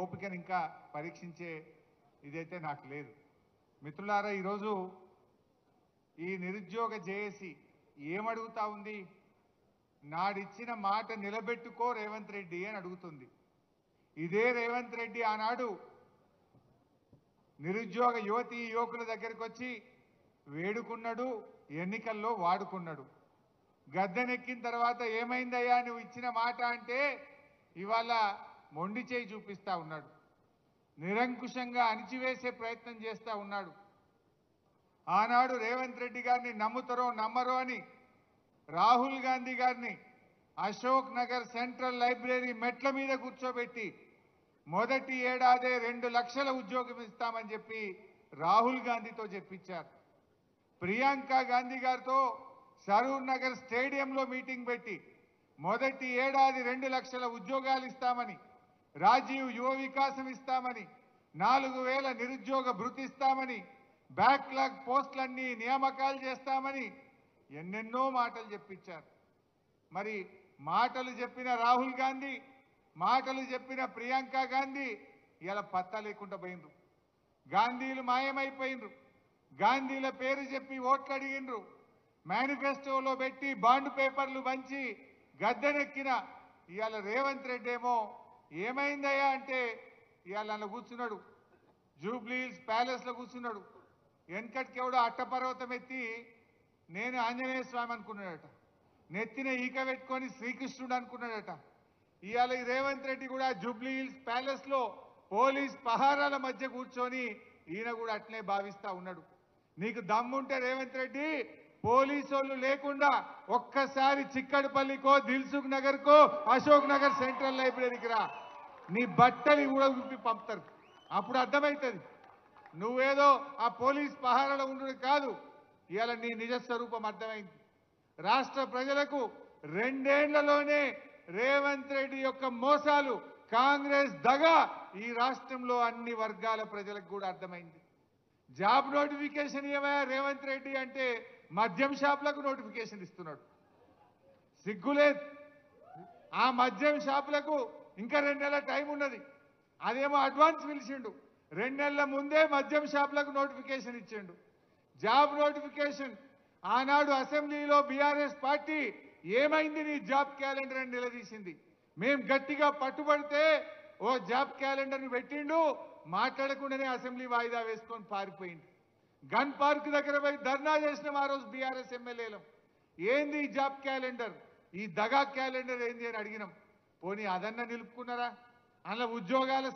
ఓపికను ఇంకా పరీక్షించే ఇదైతే నాకు లేదు. మిత్రులారా, ఈరోజు ఈ నిరుద్యోగ జేఏసీ ఏమడుగుతా ఉంది? నాడిచ్చిన మాట నిలబెట్టుకో రేవంత్ రెడ్డి అని అడుగుతుంది. ఇదే రేవంత్ రెడ్డి ఆనాడు నిరుద్యోగ యువతి యువకుల దగ్గరికి వచ్చి వేడుకున్నాడు, ఎన్నికల్లో వాడుకున్నాడు. గద్దెనెక్కిన తర్వాత ఏమైందయ్యా నువ్వు ఇచ్చిన మాట అంటే ఇవాళ మొండి చేయి చూపిస్తా ఉన్నాడు. నిరంకుశంగా అణిచివేసే ప్రయత్నం చేస్తా ఉన్నాడు. ఆనాడు రేవంత్ రెడ్డి గారిని నమ్ముతారో నమ్మరో అని రాహుల్ గాంధీ గారిని అశోక్ నగర్ సెంట్రల్ లైబ్రరీ మెట్ల మీద కూర్చోబెట్టి మొదటి ఏడాదే 2 లక్షల ఉద్యోగం ఇస్తామని చెప్పి రాహుల్ గాంధీతో చెప్పించారు. ప్రియాంక గాంధీ గారితో సరూర్ నగర్ స్టేడియంలో మీటింగ్ పెట్టి మొదటి ఏడాది 2 లక్షల ఉద్యోగాలు ఇస్తామని, రాజీవ్ యువ వికాసం ఇస్తామని, 4000 నిరుద్యోగ భృతి ఇస్తామని, బ్యాక్లాగ్ పోస్టులన్నీ నియామకాలు చేస్తామని ఎన్నెన్నో మాటలు చెప్పించారు. మరి మాటలు చెప్పిన రాహుల్ గాంధీ, మాటలు చెప్పిన ప్రియాంక గాంధీ ఇలా పత్తా లేకుండా పోయిండ్రు. గాంధీలు మాయమైపోయిండ్రు. గాంధీల పేరు చెప్పి ఓట్లు అడిగిండ్రు. మేనిఫెస్టోలో పెట్టి బాండ్ పేపర్లు పంచి గద్దెనెక్కిన ఇవాళ రేవంత్ రెడ్డి ఏమో ఏమైందయ్యా అంటే ఇవాళ అలా కూర్చున్నాడు, జూబ్లీహిల్స్ ప్యాలెస్లో కూర్చున్నాడు. వెనకటికెవడో అట్టపర్వతం ఎత్తి నేను ఆంజనేయ స్వామి అనుకున్నాడట, నెత్తిన ఈక పెట్టుకొని శ్రీకృష్ణుడు అనుకున్నాడట. ఇవాళ ఈ రేవంత్ రెడ్డి కూడా జూబ్లీహిల్స్ ప్యాలెస్లో పోలీస్ పహారాల మధ్య కూర్చొని ఈయన కూడా అట్లే భావిస్తా ఉన్నాడు. నీకు దమ్ముంటే రేవంత్ రెడ్డి పోలీసు లేకుండా ఒక్కసారి చిక్కడపల్లికో, దిల్సుఖ్ నగర్కో, అశోక్ నగర్ సెంట్రల్ లైబ్రరీకి రా. నీ బట్టలు కూడా విప్పి పంపుతారు. అప్పుడు అర్థమవుతుంది నువ్వేదో ఆ పోలీస్ పహారాలో ఉండడు కాదు. ఇవాళ నీ నిజ స్వరూపం అర్థమైంది. రాష్ట్ర ప్రజలకు 2 ఏళ్లలోనే రేవంత్ రెడ్డి యొక్క మోసాలు, కాంగ్రెస్ దగ ఈ రాష్ట్రంలో అన్ని వర్గాల ప్రజలకు కూడా అర్థమైంది. జాబ్ నోటిఫికేషన్ ఏమయ్యా రేవంత్ రెడ్డి అంటే మద్యం షాపులకు నోటిఫికేషన్ ఇస్తున్నాడు. సిగ్గులేదు. ఆ మద్యం షాపులకు ఇంకా 2 నెలల టైం ఉన్నది. అదేమో అడ్వాన్స్ పిలిచిండు. 2 నెలల ముందే మద్యం షాపులకు నోటిఫికేషన్ ఇచ్చిండు. జాబ్ నోటిఫికేషన్ ఆనాడు అసెంబ్లీలో బీఆర్ఎస్ పార్టీ ఏమైంది నీ జాబ్ క్యాలెండర్ అని నిలదీసింది. మేం గట్టిగా పట్టుబడితే ఓ జాబ్ క్యాలెండర్ని పెట్టిండు. మాట్లాడకుండానే అసెంబ్లీ వాయిదా వేసుకొని పారిపోయింది. గన్ పార్క్ దగ్గర పోయి ధర్నా చేసినాం ఆ రోజు బీఆర్ఎస్ ఎమ్మెల్యేలు. ఏంది ఈ జాబ్ క్యాలెండర్, ఈ దగా క్యాలెండర్ ఏంది అని అడిగినాం. పోనీ అదన్నా నిలుపుకున్నారా? అందులో ఉద్యోగాల